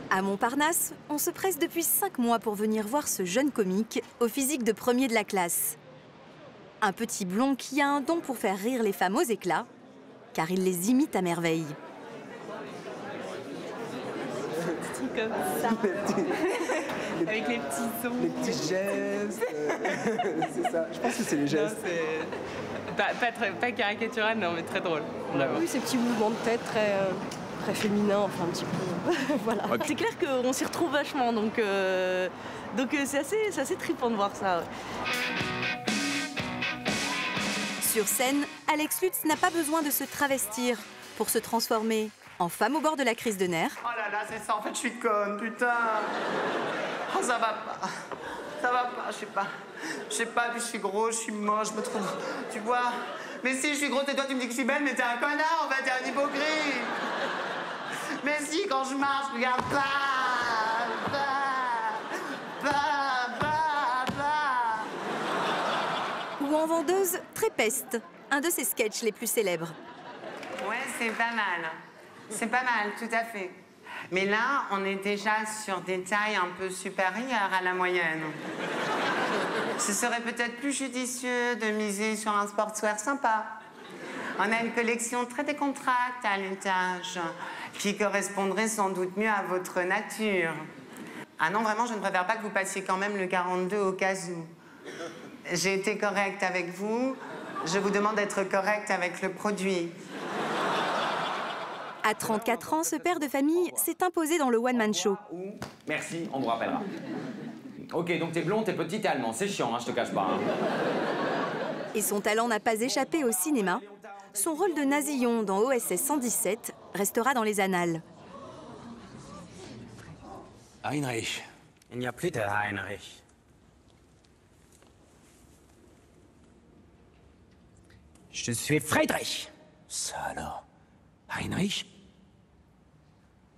À Montparnasse, on se presse depuis 5 mois pour venir voir ce jeune comique au physique de premier de la classe. Un petit blond qui a un don pour faire rire les femmes aux éclats, car il les imite à merveille. Comme ça. Avec les petits sons. Les petits gestes. C'est ça. Je pense que c'est les gestes. Pas caricatural, non, mais très drôle. Oui, ces petits mouvements de tête très féminins, enfin un petit peu. Voilà. Okay. C'est clair qu'on s'y retrouve vachement, donc c'est assez trippant de voir ça. Ouais. Sur scène, Alex Lutz n'a pas besoin de se travestir pour se transformer en femme au bord de la crise de nerfs. Oh là là, c'est ça, en fait, je suis conne, putain. Oh, ça va pas. Ça va pas, je sais pas, puis je suis gros, je suis moche, je me trouve... Tu vois? Mais si, je suis gros, et toi, tu me dis que je suis belle, mais t'es un connard, en fait, t'es un hypocrite. Mais si, quand je marche, regarde, Ou en vendeuse, très peste, un de ses sketchs les plus célèbres. Ouais, c'est pas mal. C'est pas mal, tout à fait. Mais là, on est déjà sur des tailles un peu supérieures à la moyenne. Ce serait peut-être plus judicieux de miser sur un sportswear sympa. On a une collection très décontractée à l'étage, qui correspondrait sans doute mieux à votre nature. Ah non, vraiment, je ne préfère pas que vous passiez quand même le 42 au cas où. J'ai été correcte avec vous, je vous demande d'être correcte avec le produit. À 34 ans, ce père de famille s'est imposé dans le one-man show. Merci, on vous rappellera. Ok, donc t'es blond, t'es petit, t'es allemand. C'est chiant, hein, je te cache pas. Hein. Et son talent n'a pas échappé au cinéma. Son rôle de Nasillon dans OSS 117 restera dans les annales. Heinrich. Il n'y a plus de Heinrich. Je suis Friedrich. Ça alors. Heinrich?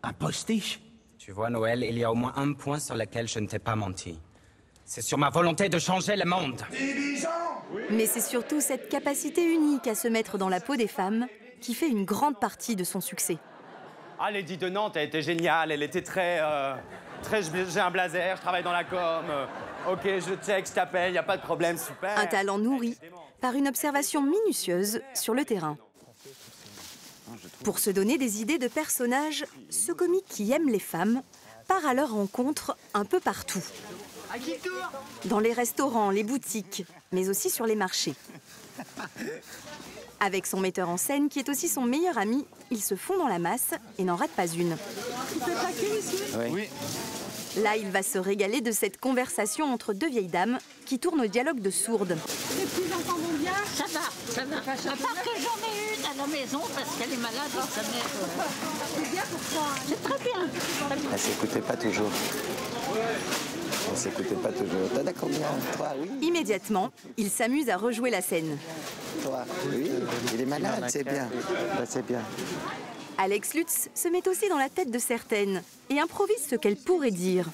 Un postiche? Tu vois, Noël, il y a au moins un point sur lequel je ne t'ai pas menti. C'est sur ma volonté de changer le monde. Mais c'est surtout cette capacité unique à se mettre dans la peau des femmes qui fait une grande partie de son succès. Ah, Lady de Nantes, elle était géniale, elle était très j'ai un blazer, je travaille dans la com. Ok, je check, je t'appelle, y a pas de problème, super. Un talent nourri par une observation minutieuse sur le terrain. Pour se donner des idées de personnages, ce comique qui aime les femmes part à leur rencontre un peu partout. Dans les restaurants, les boutiques, mais aussi sur les marchés. Avec son metteur en scène, qui est aussi son meilleur ami, ils se font dans la masse et n'en ratent pas une. Oui. Là, il va se régaler de cette conversation entre deux vieilles dames qui tournent au dialogue de sourdes. Les petits enfants vont bien? Ça va. À part que j'en ai une à la maison parce qu'elle est malade et sa mère. C'est bien pour toi. C'est très bien. Elle s'écoutait pas toujours. Elle s'écoutait pas toujours. T'en as combien? Toi, oui. Immédiatement, il s'amuse à rejouer la scène. Toi, oui. Il est malade, c'est bien. Bah, c'est bien. Alex Lutz se met aussi dans la tête de certaines et improvise ce qu'elle pourrait dire.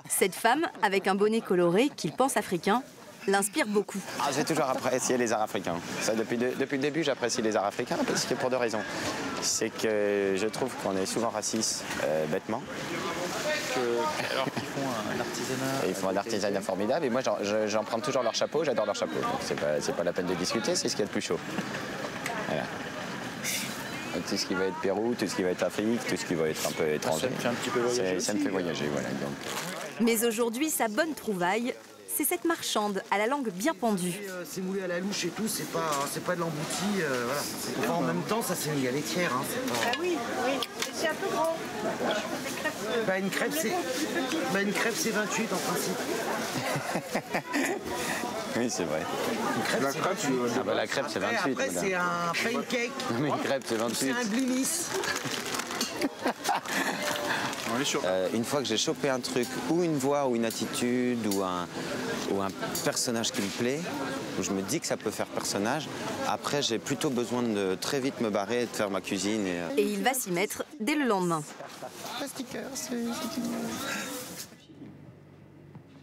Cette femme, avec un bonnet coloré qu'il pense africain, l'inspire beaucoup. Ah, j'ai toujours apprécié les arts africains. Ça, depuis le début, j'apprécie les arts africains parce que pour deux raisons. C'est que je trouve qu'on est souvent raciste bêtement. Alors qu'ils font un artisanat. Ils font un artisanat formidable et moi j'en prends toujours leur chapeau, j'adore leur chapeau. Donc c'est pas la peine de discuter, c'est ce qu'il y a de plus chaud. Voilà. Tout ce qui va être Pérou, tout ce qui va être Afrique, tout ce qui va être un peu étranger. Ça me fait un petit peu voyager. Ça me fait voyager, voilà. Donc. Mais aujourd'hui, sa bonne trouvaille, c'est cette marchande à la langue bien pendue. C'est moulé à la louche et tout, c'est pas de l'embouti, voilà. Enfin, en même temps, ça s'est mis à l'étière. Hein, pas... Ah oui. C'est un peu grand. Des crêpes. Une crêpe, c'est 28 en principe. Oui, c'est vrai. Une crêpe, c'est 28. Ah bah, la crêpe, c'est 28. Après, c'est un pancake. Mais une crêpe, c'est 28. C'est un blinis. Une fois que j'ai chopé un truc, ou une voix, ou une attitude, ou un personnage qui me plaît, où je me dis que ça peut faire personnage, après j'ai plutôt besoin de très vite me barrer et de faire ma cuisine. Et il va s'y mettre dès le lendemain.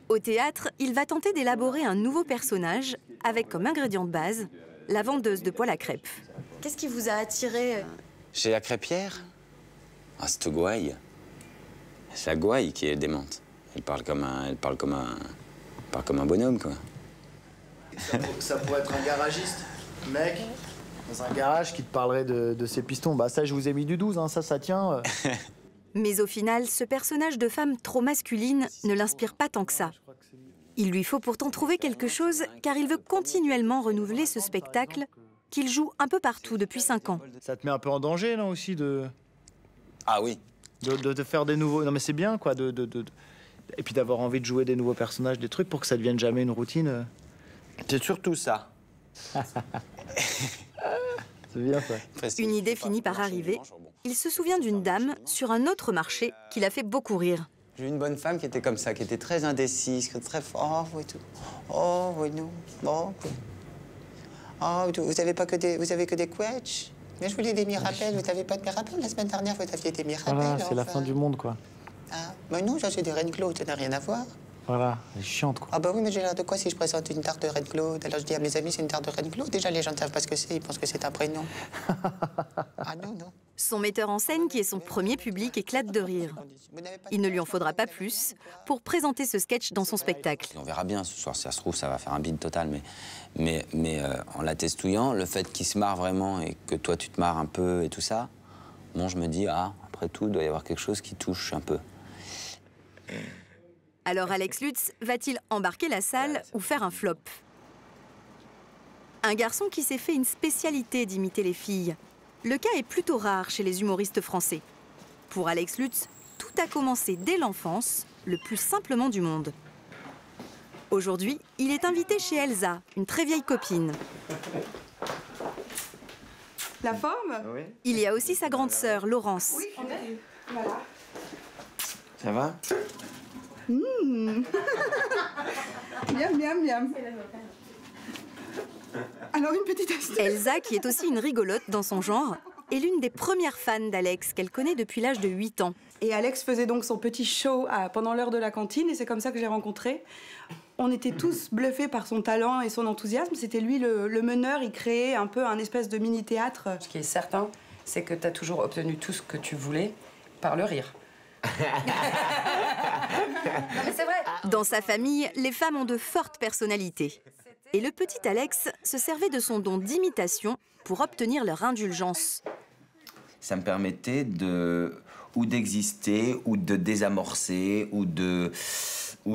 Au théâtre, il va tenter d'élaborer un nouveau personnage avec comme ingrédient de base la vendeuse de poêle à crêpes. Qu'est-ce qui vous a attiré? Chez la crêpière? Ah, c'est gouaille. C'est la gouaille qui est démente. Elle parle comme un bonhomme, quoi. Ça pourrait être un garagiste, mec, dans un garage qui te parlerait de ses pistons. Bah ça, je vous ai mis du 12, hein, ça tient. Mais au final, ce personnage de femme trop masculine ne l'inspire pas tant que ça. Il lui faut pourtant trouver quelque chose, car il veut continuellement renouveler ce spectacle qu'il joue un peu partout depuis 5 ans. Ça te met un peu en danger, non, aussi, de... Ah oui. De faire des nouveaux... Non mais c'est bien, quoi, et puis d'avoir envie de jouer des nouveaux personnages, des trucs, pour que ça devienne jamais une routine. C'est surtout ça. C'est bien, ça. Une idée finit par arriver. Il se souvient d'une dame sur un autre marché qui l'a fait beaucoup rire. J'ai eu une bonne femme qui était comme ça, qui était très indécise, très fort, oh, oui, tout. Oh, oui, non, bon, oui. Oh, vous avez que des quetchs. Mais je voulais des mirabelles, vous n'avez pas de mirabelles? La semaine dernière, vous aviez des mirabelles. Voilà, c'est la fin du monde, quoi. Ah, mais non, ça, c'est des Renclos, ça n'a rien à voir. Voilà, elle est chiante, quoi. Ah bah oui, mais j'ai l'air de quoi si je présente une tarte de Renclos? Alors je dis à mes amis, c'est une tarte de Renclos. Déjà, les gens ne savent pas ce que c'est, ils pensent que c'est un prénom. Ah non, non. Son metteur en scène, qui est son premier public, éclate de rire. Il ne lui en faudra pas plus pour présenter ce sketch dans son spectacle. On verra bien ce soir, si ça se trouve, ça va faire un bide total, mais en la testouillant, le fait qu'il se marre vraiment et que toi, tu te marres un peu et tout ça, bon, je me dis, ah, après tout, il doit y avoir quelque chose qui touche un peu. Alors Alex Lutz va-t-il embarquer la salle ou faire un flop? Un garçon qui s'est fait une spécialité d'imiter les filles. Le cas est plutôt rare chez les humoristes français. Pour Alex Lutz, tout a commencé dès l'enfance, le plus simplement du monde. Aujourd'hui, il est invité chez Elsa, une très vieille copine. La forme? Oui. Il y a aussi sa grande sœur, Laurence. Oui, voilà. Ça va? Miam, miam, miam. Alors, une petite astuce. Elsa, qui est aussi une rigolote dans son genre, est l'une des premières fans d'Alex qu'elle connaît depuis l'âge de 8 ans. Et Alex faisait donc son petit show pendant l'heure de la cantine, et c'est comme ça que je l'ai rencontré. On était tous bluffés par son talent et son enthousiasme. C'était lui le meneur, il créait un peu un espèce de mini-théâtre. Ce qui est certain, c'est que tu as toujours obtenu tout ce que tu voulais par le rire. Non, mais c'est vrai. Dans sa famille, les femmes ont de fortes personnalités. Et le petit Alex se servait de son don d'imitation pour obtenir leur indulgence. Ça me permettait ou d'exister, ou de désamorcer, ou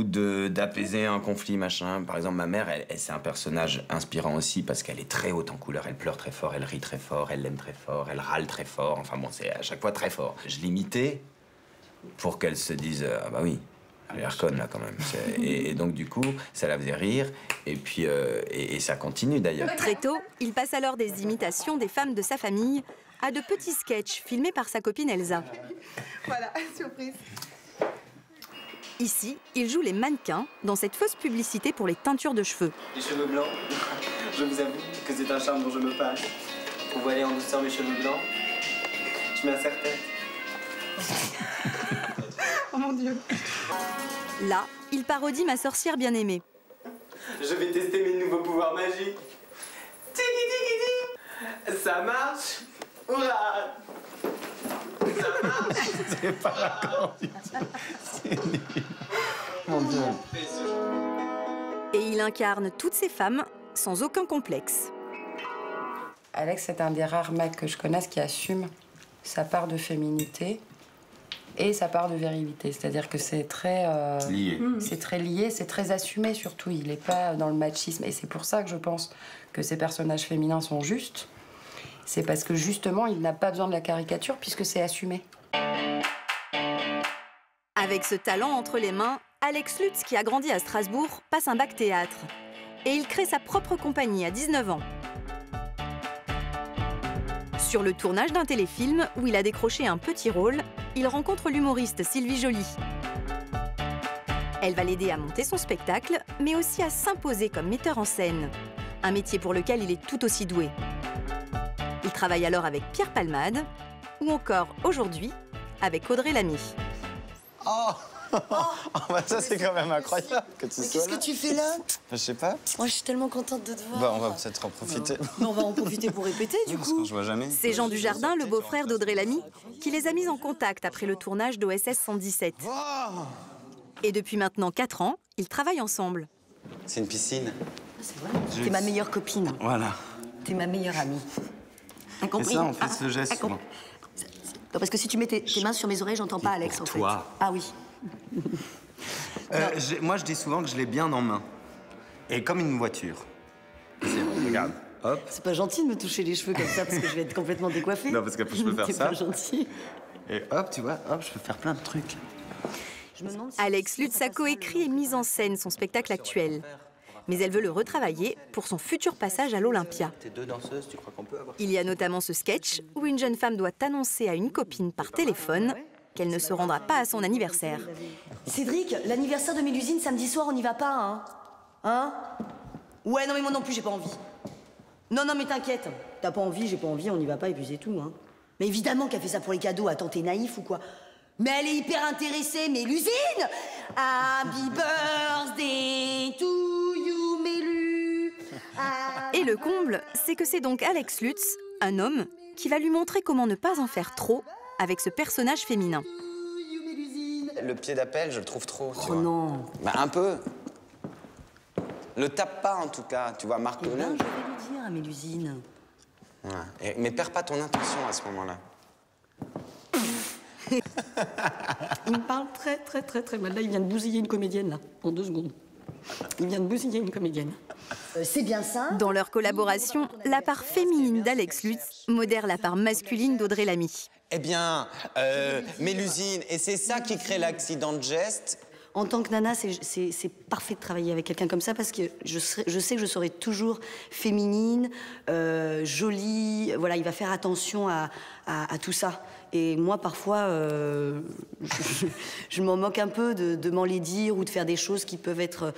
d'apaiser un conflit, machin. Par exemple, ma mère, elle c'est un personnage inspirant aussi parce qu'elle est très haute en couleur. Elle pleure très fort, elle rit très fort, elle l'aime très fort, elle râle très fort. Enfin bon, c'est à chaque fois très fort. Je l'imitais pour qu'elle se dise ah bah oui, elle a l'air conne là quand même. Et donc du coup, ça la faisait rire. Et puis et ça continue d'ailleurs. Très tôt, il passe alors des imitations des femmes de sa famille à de petits sketchs filmés par sa copine Elsa. Voilà, surprise. Ici, il joue les mannequins dans cette fausse publicité pour les teintures de cheveux. Les cheveux blancs, je vous avoue que c'est un charme dont je me passe. Pour voiler en douceur mes cheveux blancs, je mets un serre-tête. Oh mon Dieu. Là, il parodie ma sorcière bien-aimée. Je vais tester mes nouveaux pouvoirs magiques. Tiki tiki tiki. Ça marche. Hurrah. Ça marche. C'est pas raccord du tout. C'est nul. Mon Dieu. Et il incarne toutes ces femmes sans aucun complexe. Alex, c'est un des rares mecs que je connaisse qui assume sa part de féminité et sa part de virilité. C'est-à-dire que c'est très... lié. C'est très lié, c'est très assumé surtout. Il n'est pas dans le machisme. Et c'est pour ça que je pense que ces personnages féminins sont justes. C'est parce que justement, il n'a pas besoin de la caricature puisque c'est assumé. Avec ce talent entre les mains, Alex Lutz, qui a grandi à Strasbourg, passe un bac théâtre. Et il crée sa propre compagnie à 19 ans. Sur le tournage d'un téléfilm où il a décroché un petit rôle, il rencontre l'humoriste Sylvie Joly. Elle va l'aider à monter son spectacle, mais aussi à s'imposer comme metteur en scène. Un métier pour lequel il est tout aussi doué. Il travaille alors avec Pierre Palmade, ou encore aujourd'hui avec Audrey Lamy. Oh, bah ça c'est quand même incroyable que tu sois là. Qu'est-ce que tu fais là? Je sais pas. Moi, je suis tellement contente de te voir. Bah, on va peut-être en profiter. On va en profiter pour répéter, du Parce coup. que je vois jamais. C'est Jean Dujardin, le beau-frère d'Audrey Lamy, qui les a mis en contact après le tournage d'OSS 117. Et depuis maintenant 4 ans, ils travaillent ensemble. C'est une piscine. C'est vrai. T'es ma meilleure copine. Voilà. T'es ma meilleure amie. Et ça, on fait ce geste souvent. Non, parce que si tu mets tes mains sur mes oreilles, j'entends pas Alex, en fait. toi. Ah oui. Moi, je dis souvent que je l'ai bien en main. Et comme une voiture. Regarde, hop. C'est pas gentil de me toucher les cheveux comme ça, parce que je vais être complètement décoiffée. Non, parce qu'après, je peux faire T'es ça. pas gentil. Et hop, tu vois, hop, je peux faire plein de trucs. Alex Lutz a coécrit et mis en scène son spectacle actuel. Mais elle veut le retravailler pour son futur passage à l'Olympia. T'es 2 danseuses, tu crois qu'on peut avoir... Il y a notamment ce sketch où une jeune femme doit annoncer à une copine par téléphone qu'elle ne se rendra pas à son anniversaire. Cédric, l'anniversaire de Mélusine, samedi soir, on n'y va pas, hein? Hein? Ouais, non, mais moi non plus, j'ai pas envie. Non, mais t'inquiète. T'as pas envie, j'ai pas envie, on n'y va pas, et puis c'est tout, hein. Mais évidemment qu'elle fait ça pour les cadeaux. Attends, t'es naïf ou quoi? Mais elle est hyper intéressée, Mélusine! Happy birthday to you, Mélu! Et le comble, c'est que c'est donc Alex Lutz, un homme, qui va lui montrer comment ne pas en faire trop avec ce personnage féminin. Le pied d'appel, je le trouve trop. Tu Oh vois. non! Bah, un peu. Le tape pas, en tout cas. Tu vois, Marc Eh ben, Pelin. je vais lui dire à Mélusine. Ouais. Mais perds pas ton intention à ce moment-là. Il me parle très mal. Là, il vient de bousiller une comédienne, là, en 2 secondes. Il vient de bousiller une comédienne. C'est bien ça? Dans leur collaboration, la part féminine d'Alex Lutz modère la part masculine d'Audrey Lamy. Eh bien, Mélusine, et c'est ça qui crée l'accident de geste. En tant que nana, c'est parfait de travailler avec quelqu'un comme ça parce que je sais que je serai toujours féminine, jolie. Voilà, il va faire attention à tout ça. Et moi, parfois, je m'en moque un peu de m'enlaidir ou de faire des choses qui peuvent être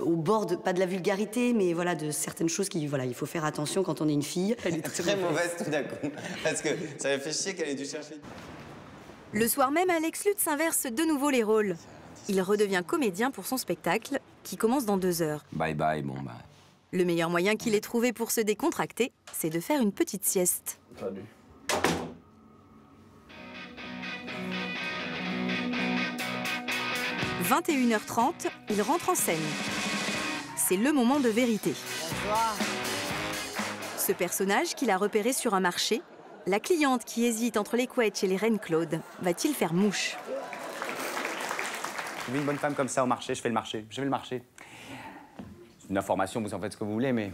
au bord, pas de la vulgarité, mais voilà, de certaines choses qui, voilà, il faut faire attention quand on est une fille. Elle est Très mauvaise tout d'un coup. Parce que ça m'a fait chier qu'elle ait dû chercher. Le soir même, Alex Lutz inverse de nouveau les rôles. Il redevient comédien pour son spectacle, qui commence dans 2 heures. Bye bye, bon bah. Le meilleur moyen qu'il ait trouvé pour se décontracter, c'est de faire une petite sieste. Salut. « 21h30, il rentre en scène. C'est le moment de vérité. Ce personnage qu'il a repéré sur un marché, la cliente qui hésite entre les Quetch et les Reines Claude, va-t-il faire mouche? J'ai vu une bonne femme comme ça au marché, je fais le marché. C'est une information, vous en faites ce que vous voulez, mais...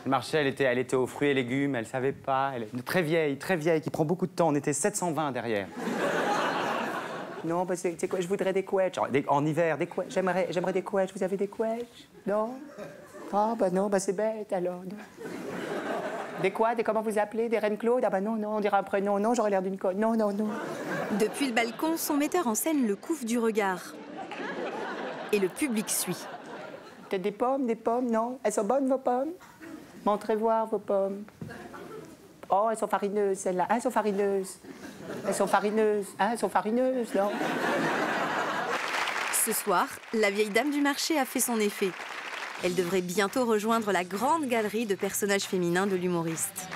Le marché, elle était aux fruits et légumes, elle savait pas. Elle est très vieille, qui prend beaucoup de temps. On était 720 derrière. Non, bah c'est quoi, je voudrais des couettes. En hiver, des couettes. J'aimerais des couettes. Vous avez des couettes? Non? Ah, bah non, bah c'est bête alors. Non. Des quoi? Des comment vous appelez? Des Reines Claude? Ah bah non, on dirait un prénom. Non, j'aurais l'air d'une conne. Non. Depuis le balcon, son metteur en scène le couvre du regard. Et le public suit. Peut-être des pommes, non? Elles sont bonnes, vos pommes? Montrez voir vos pommes. Oh, elles sont farineuses, celles-là. Ah, elles sont farineuses. Elles sont farineuses, non? Ce soir, la vieille dame du marché a fait son effet. Elle devrait bientôt rejoindre la grande galerie de personnages féminins de l'humoriste.